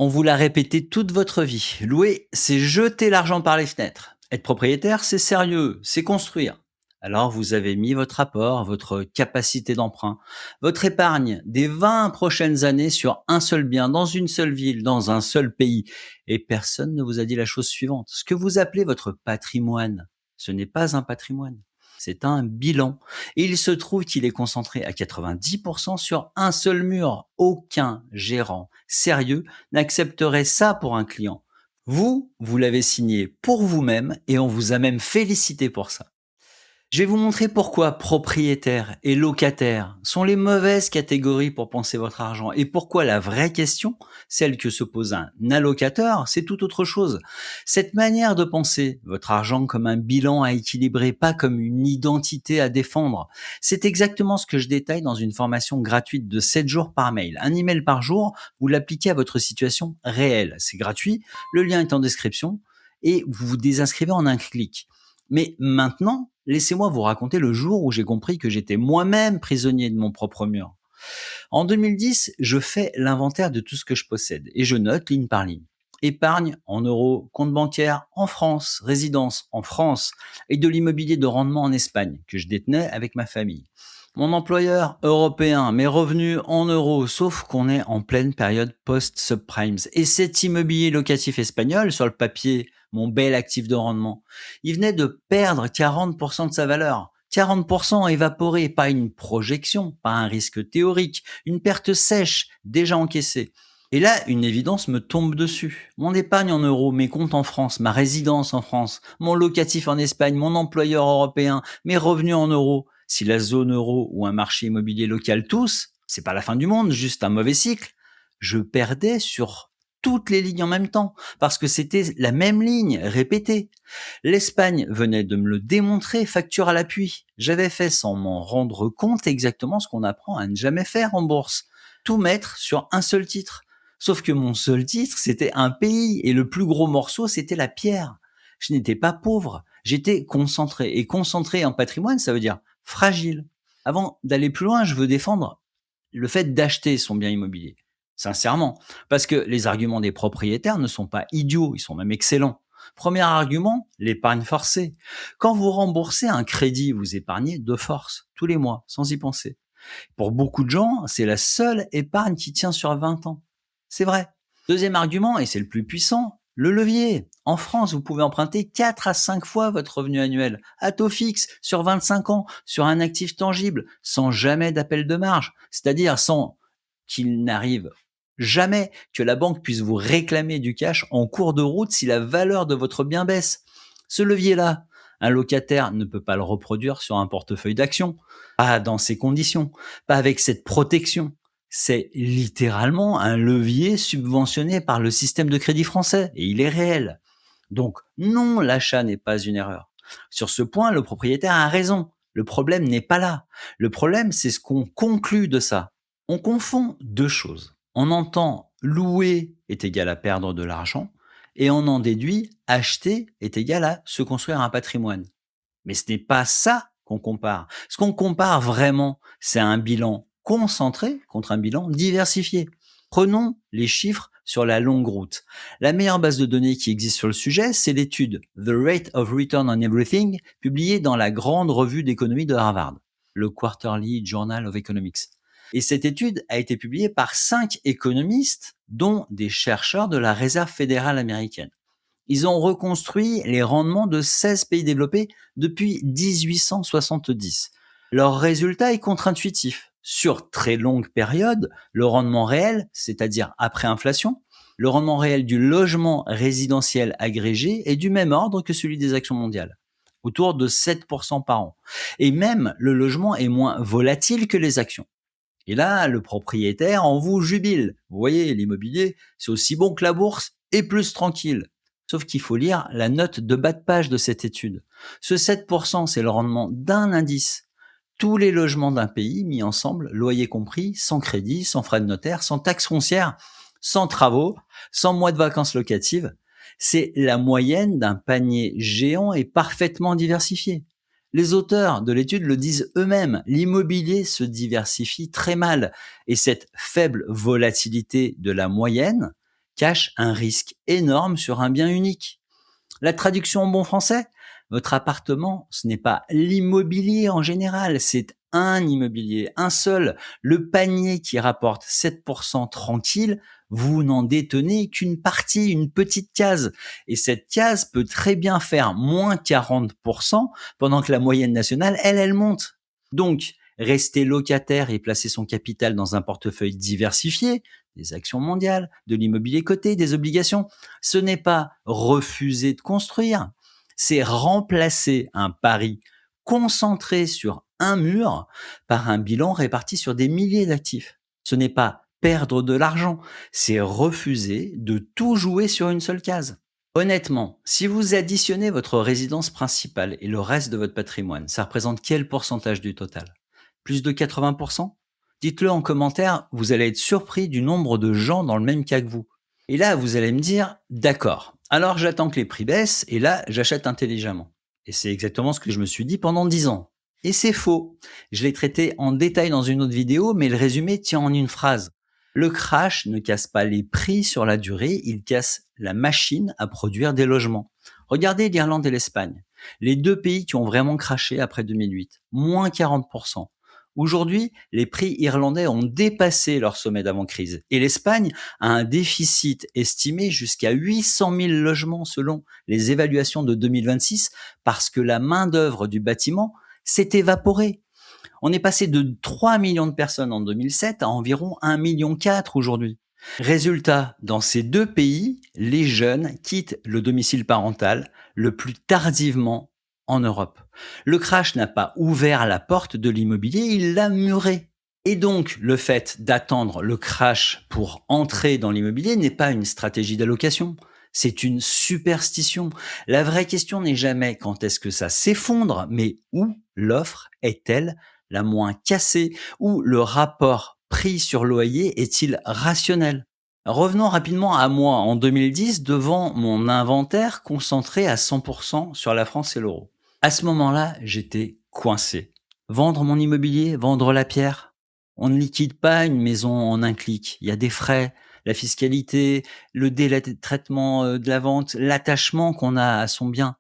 On vous l'a répété toute votre vie. Louer, c'est jeter l'argent par les fenêtres. Être propriétaire, c'est sérieux, c'est construire. Alors vous avez mis votre apport, votre capacité d'emprunt, votre épargne des 20 prochaines années sur un seul bien, dans une seule ville, dans un seul pays. Et personne ne vous a dit la chose suivante. Ce que vous appelez votre patrimoine, ce n'est pas un patrimoine. C'est un bilan. Et il se trouve qu'il est concentré à 90% sur un seul mur. Aucun gérant sérieux n'accepterait ça pour un client. Vous l'avez signé pour vous-même et on vous a même félicité pour ça. Je vais vous montrer pourquoi propriétaire et locataire sont les mauvaises catégories pour penser votre argent et pourquoi la vraie question, celle que se pose un allocateur, c'est tout autre chose. Cette manière de penser votre argent comme un bilan à équilibrer, pas comme une identité à défendre, c'est exactement ce que je détaille dans une formation gratuite de 7 jours par mail. Un email par jour, vous l'appliquez à votre situation réelle. C'est gratuit, le lien est en description et vous vous désinscrivez en un clic. Mais maintenant, laissez-moi vous raconter le jour où j'ai compris que j'étais moi-même prisonnier de mon propre mur. En 2010, je fais l'inventaire de tout ce que je possède et je note ligne par ligne. Épargne en euros, compte bancaire en France, résidence en France et de l'immobilier de rendement en Espagne que je détenais avec ma famille. Mon employeur européen, mes revenus en euros, sauf qu'on est en pleine période post-subprimes. Et cet immobilier locatif espagnol, sur le papier, mon bel actif de rendement, il venait de perdre 40% de sa valeur. 40% évaporé, pas une projection, pas un risque théorique, une perte sèche déjà encaissée. Et là, une évidence me tombe dessus. Mon épargne en euros, mes comptes en France, ma résidence en France, mon locatif en Espagne, mon employeur européen, mes revenus en euros. Si la zone euro ou un marché immobilier local tous, c'est pas la fin du monde, juste un mauvais cycle. Je perdais sur toutes les lignes en même temps, parce que c'était la même ligne répétée. L'Espagne venait de me le démontrer, facture à l'appui. J'avais fait sans m'en rendre compte exactement ce qu'on apprend à ne jamais faire en bourse. Tout mettre sur un seul titre. Sauf que mon seul titre, c'était un pays, et le plus gros morceau, c'était la pierre. Je n'étais pas pauvre, j'étais concentré. Et concentré en patrimoine, ça veut dire fragile. Avant d'aller plus loin, je veux défendre le fait d'acheter son bien immobilier. Sincèrement. Parce que les arguments des propriétaires ne sont pas idiots, ils sont même excellents. Premier argument, l'épargne forcée. Quand vous remboursez un crédit, vous épargnez de force, tous les mois, sans y penser. Pour beaucoup de gens, c'est la seule épargne qui tient sur 20 ans. C'est vrai. Deuxième argument, et c'est le plus puissant, le levier. En France, vous pouvez emprunter 4 à 5 fois votre revenu annuel, à taux fixe, sur 25 ans, sur un actif tangible, sans jamais d'appel de marge, c'est-à-dire sans qu'il n'arrive jamais que la banque puisse vous réclamer du cash en cours de route si la valeur de votre bien baisse. Ce levier-là, un locataire ne peut pas le reproduire sur un portefeuille d'actions, pas dans ces conditions, pas avec cette protection. C'est littéralement un levier subventionné par le système de crédit français, et il est réel. Donc non, l'achat n'est pas une erreur. Sur ce point, le propriétaire a raison. Le problème n'est pas là. Le problème, c'est ce qu'on conclut de ça. On confond deux choses. On entend louer est égal à perdre de l'argent et on en déduit acheter est égal à se construire un patrimoine. Mais ce n'est pas ça qu'on compare. Ce qu'on compare vraiment, c'est un bilan concentré contre un bilan diversifié. Prenons les chiffres sur la longue route. La meilleure base de données qui existe sur le sujet, c'est l'étude The Rate of Return on Everything, publiée dans la grande revue d'économie de Harvard, le Quarterly Journal of Economics. Et cette étude a été publiée par 5 économistes, dont des chercheurs de la Réserve fédérale américaine. Ils ont reconstruit les rendements de 16 pays développés depuis 1870. Leur résultat est contre-intuitif. Sur très longue période, le rendement réel, c'est-à-dire après inflation, le rendement réel du logement résidentiel agrégé est du même ordre que celui des actions mondiales, autour de 7% par an. Et même le logement est moins volatile que les actions. Et là, le propriétaire en vous jubile. Vous voyez, l'immobilier, c'est aussi bon que la bourse et plus tranquille. Sauf qu'il faut lire la note de bas de page de cette étude. Ce 7%, c'est le rendement d'un indice. Tous les logements d'un pays mis ensemble, loyer compris, sans crédit, sans frais de notaire, sans taxe foncière, sans travaux, sans mois de vacances locatives. C'est la moyenne d'un panier géant et parfaitement diversifié. Les auteurs de l'étude le disent eux-mêmes, l'immobilier se diversifie très mal et cette faible volatilité de la moyenne cache un risque énorme sur un bien unique. La traduction en bon français, votre appartement, ce n'est pas l'immobilier en général, c'est un immobilier, un seul. Le panier qui rapporte 7% tranquille, vous n'en détenez qu'une partie, une petite case. Et cette case peut très bien faire moins 40% pendant que la moyenne nationale, elle monte. Donc, rester locataire et placer son capital dans un portefeuille diversifié, des actions mondiales, de l'immobilier coté, des obligations, ce n'est pas refuser de construire, c'est remplacer un pari concentré sur un mur par un bilan réparti sur des milliers d'actifs. Ce n'est pas perdre de l'argent, c'est refuser de tout jouer sur une seule case. Honnêtement, si vous additionnez votre résidence principale et le reste de votre patrimoine, ça représente quel pourcentage du total? Plus de 80%? Dites-le en commentaire, vous allez être surpris du nombre de gens dans le même cas que vous. Et là, vous allez me dire, d'accord, alors j'attends que les prix baissent et là, j'achète intelligemment. Et c'est exactement ce que je me suis dit pendant 10 ans. Et c'est faux. Je l'ai traité en détail dans une autre vidéo, mais le résumé tient en une phrase. Le crash ne casse pas les prix sur la durée, il casse la machine à produire des logements. Regardez l'Irlande et l'Espagne, les deux pays qui ont vraiment crashé après 2008, moins 40%. Aujourd'hui, les prix irlandais ont dépassé leur sommet d'avant-crise et l'Espagne a un déficit estimé jusqu'à 800 000 logements selon les évaluations de 2026 parce que la main-d'œuvre du bâtiment s'est évaporée. On est passé de 3 millions de personnes en 2007 à environ 1,4 million aujourd'hui. Résultat, dans ces deux pays, les jeunes quittent le domicile parental le plus tardivement en Europe. Le crash n'a pas ouvert la porte de l'immobilier, il l'a muré. Et donc, le fait d'attendre le crash pour entrer dans l'immobilier n'est pas une stratégie d'allocation, c'est une superstition. La vraie question n'est jamais quand est-ce que ça s'effondre, mais où l'offre est-elle la moins cassée, où le rapport prix sur loyer est-il rationnel? Revenons rapidement à moi en 2010 devant mon inventaire concentré à 100% sur la France et l'euro. À ce moment-là, j'étais coincé. Vendre mon immobilier, vendre la pierre. On ne liquide pas une maison en un clic. Il y a des frais, la fiscalité, le délai de traitement de la vente, l'attachement qu'on a à son bien.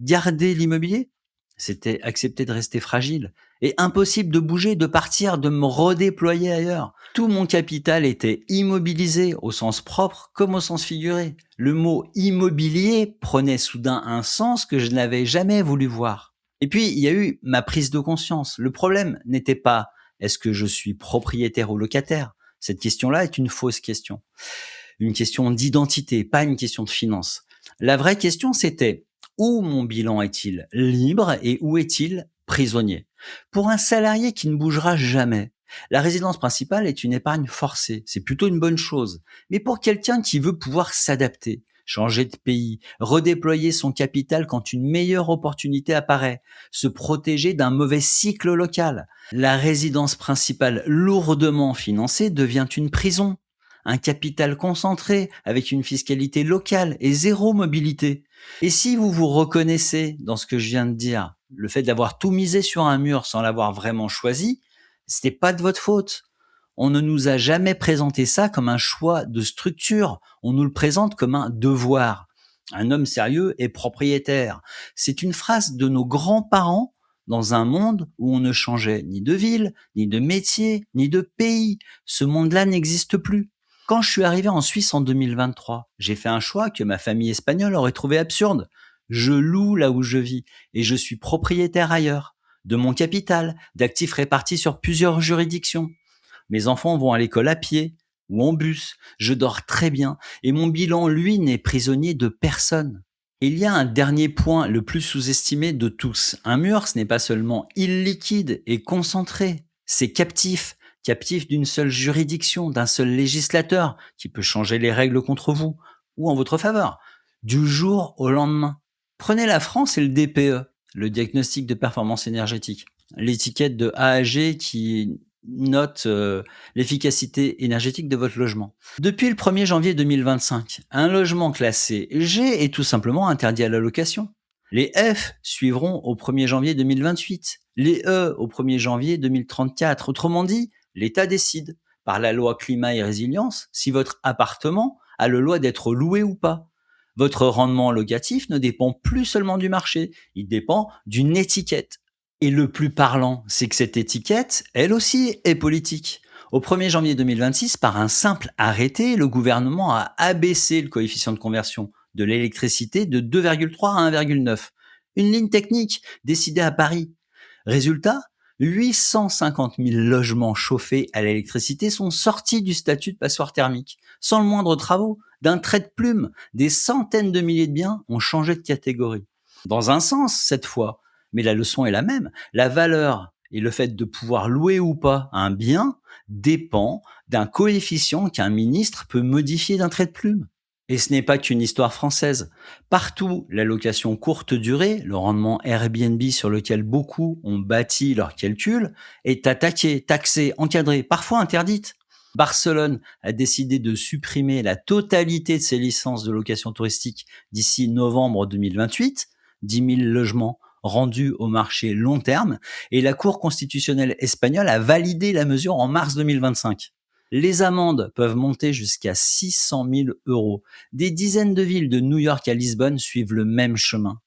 Garder l'immobilier, c'était accepter de rester fragile et impossible de bouger, de partir, de me redéployer ailleurs. Tout mon capital était immobilisé au sens propre comme au sens figuré. Le mot immobilier prenait soudain un sens que je n'avais jamais voulu voir. Et puis, il y a eu ma prise de conscience. Le problème n'était pas est-ce que je suis propriétaire ou locataire? Cette question-là est une fausse question. Une question d'identité, pas une question de finance. La vraie question, c'était où mon bilan est-il libre et où est-il prisonnier? Pour un salarié qui ne bougera jamais, la résidence principale est une épargne forcée. C'est plutôt une bonne chose. Mais pour quelqu'un qui veut pouvoir s'adapter, changer de pays, redéployer son capital quand une meilleure opportunité apparaît, se protéger d'un mauvais cycle local, la résidence principale lourdement financée devient une prison. Un capital concentré avec une fiscalité locale et zéro mobilité. Et si vous vous reconnaissez dans ce que je viens de dire, le fait d'avoir tout misé sur un mur sans l'avoir vraiment choisi, c'était pas de votre faute. On ne nous a jamais présenté ça comme un choix de structure. On nous le présente comme un devoir. Un homme sérieux est propriétaire. C'est une phrase de nos grands-parents dans un monde où on ne changeait ni de ville, ni de métier, ni de pays. Ce monde-là n'existe plus. Quand je suis arrivé en Suisse en 2023, j'ai fait un choix que ma famille espagnole aurait trouvé absurde. Je loue là où je vis et je suis propriétaire ailleurs, de mon capital, d'actifs répartis sur plusieurs juridictions. Mes enfants vont à l'école à pied ou en bus, je dors très bien et mon bilan, lui, n'est prisonnier de personne. Il y a un dernier point le plus sous-estimé de tous. Un mur, ce n'est pas seulement illiquide et concentré, c'est captif, captif d'une seule juridiction, d'un seul législateur qui peut changer les règles contre vous ou en votre faveur, du jour au lendemain. Prenez la France et le DPE, le diagnostic de performance énergétique, l'étiquette de A à G qui note l'efficacité énergétique de votre logement. Depuis le 1er janvier 2025, un logement classé G est tout simplement interdit à la location. Les F suivront au 1er janvier 2028, les E au 1er janvier 2034. Autrement dit, l'État décide, par la loi climat et résilience, si votre appartement a le droit d'être loué ou pas. Votre rendement locatif ne dépend plus seulement du marché, il dépend d'une étiquette. Et le plus parlant, c'est que cette étiquette, elle aussi, est politique. Au 1er janvier 2026, par un simple arrêté, le gouvernement a abaissé le coefficient de conversion de l'électricité de 2,3 à 1,9. Une ligne technique décidée à Paris. Résultat, 850 000 logements chauffés à l'électricité sont sortis du statut de passoire thermique, sans le moindre travaux. D'un trait de plume, des centaines de milliers de biens ont changé de catégorie. Dans un sens, cette fois, mais la leçon est la même. La valeur et le fait de pouvoir louer ou pas un bien dépend d'un coefficient qu'un ministre peut modifier d'un trait de plume. Et ce n'est pas qu'une histoire française. Partout, la location courte durée, le rendement Airbnb sur lequel beaucoup ont bâti leur calcul, est attaqué, taxé, encadré, parfois interdite. Barcelone a décidé de supprimer la totalité de ses licences de location touristique d'ici novembre 2028, 10 000 logements rendus au marché long terme, et la Cour constitutionnelle espagnole a validé la mesure en mars 2025. Les amendes peuvent monter jusqu'à 600 000 euros. Des dizaines de villes de New York à Lisbonne suivent le même chemin.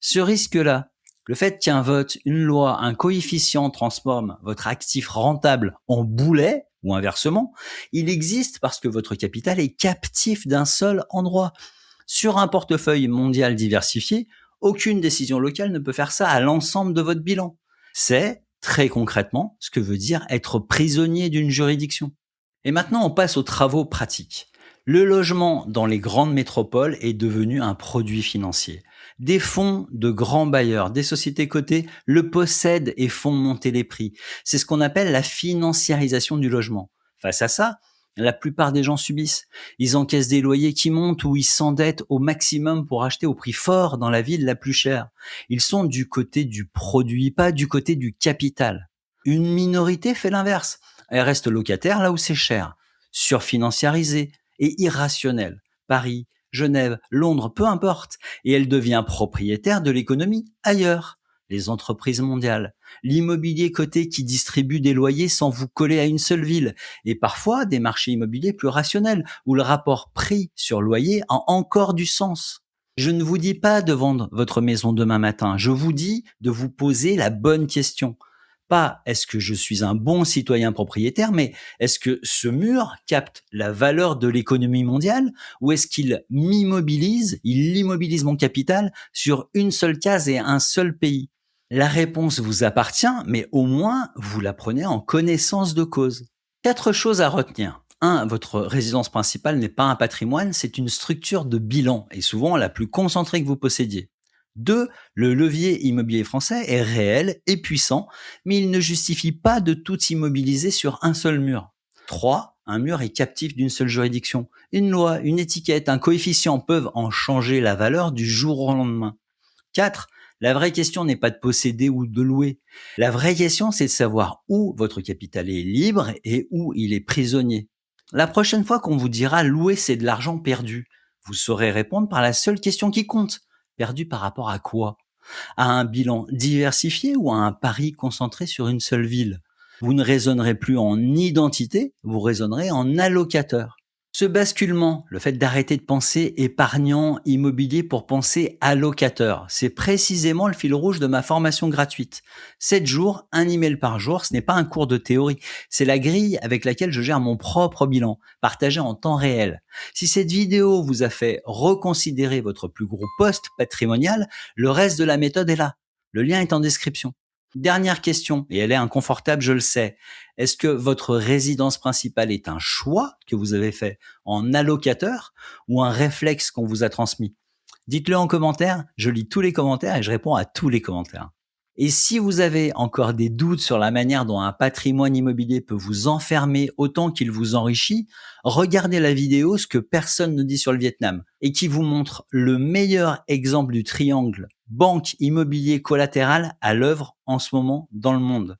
Ce risque-là, le fait qu'un vote, une loi, un coefficient transforme votre actif rentable en boulet, ou inversement, il existe parce que votre capital est captif d'un seul endroit. Sur un portefeuille mondial diversifié, aucune décision locale ne peut faire ça à l'ensemble de votre bilan. C'est, très concrètement, ce que veut dire être prisonnier d'une juridiction. Et maintenant, on passe aux travaux pratiques. Le logement dans les grandes métropoles est devenu un produit financier. Des fonds de grands bailleurs, des sociétés cotées le possèdent et font monter les prix. C'est ce qu'on appelle la financiarisation du logement. Face à ça, la plupart des gens subissent. Ils encaissent des loyers qui montent ou ils s'endettent au maximum pour acheter au prix fort dans la ville la plus chère. Ils sont du côté du produit, pas du côté du capital. Une minorité fait l'inverse. Elle reste locataire là où c'est cher, surfinanciarisée et irrationnelle. Paris, Genève, Londres, peu importe. Et elle devient propriétaire de l'économie ailleurs. Les entreprises mondiales, l'immobilier coté qui distribue des loyers sans vous coller à une seule ville, et parfois des marchés immobiliers plus rationnels, où le rapport prix sur loyer a encore du sens. Je ne vous dis pas de vendre votre maison demain matin, je vous dis de vous poser la bonne question. Pas est-ce que je suis un bon citoyen propriétaire, mais est-ce que ce mur capte la valeur de l'économie mondiale ou est-ce qu'il m'immobilise, il immobilise mon capital sur une seule case et un seul pays? La réponse vous appartient, mais au moins vous la prenez en connaissance de cause. 4 choses à retenir. 1. Votre résidence principale n'est pas un patrimoine, c'est une structure de bilan et souvent la plus concentrée que vous possédiez. 2. Le levier immobilier français est réel et puissant, mais il ne justifie pas de tout immobiliser sur un seul mur. 3. Un mur est captif d'une seule juridiction. Une loi, une étiquette, un coefficient peuvent en changer la valeur du jour au lendemain. 4. La vraie question n'est pas de posséder ou de louer. La vraie question, c'est de savoir où votre capital est libre et où il est prisonnier. La prochaine fois qu'on vous dira louer, c'est de l'argent perdu, vous saurez répondre par la seule question qui compte. Perdu par rapport à quoi? À un bilan diversifié ou à un pari concentré sur une seule ville? Vous ne raisonnerez plus en identité, vous raisonnerez en allocateur. Ce basculement, le fait d'arrêter de penser épargnant immobilier pour penser allocateur, c'est précisément le fil rouge de ma formation gratuite. 7 jours, un email par jour, ce n'est pas un cours de théorie, c'est la grille avec laquelle je gère mon propre bilan, partagé en temps réel. Si cette vidéo vous a fait reconsidérer votre plus gros poste patrimonial, le reste de la méthode est là. Le lien est en description. Dernière question, et elle est inconfortable, je le sais. Est-ce que votre résidence principale est un choix que vous avez fait en allocateur ou un réflexe qu'on vous a transmis? Dites-le en commentaire, je lis tous les commentaires et je réponds à tous les commentaires. Et si vous avez encore des doutes sur la manière dont un patrimoine immobilier peut vous enfermer autant qu'il vous enrichit, regardez la vidéo Ce que personne ne dit sur le Vietnam et qui vous montre le meilleur exemple du triangle banque immobilier collatéral à l'œuvre en ce moment dans le monde.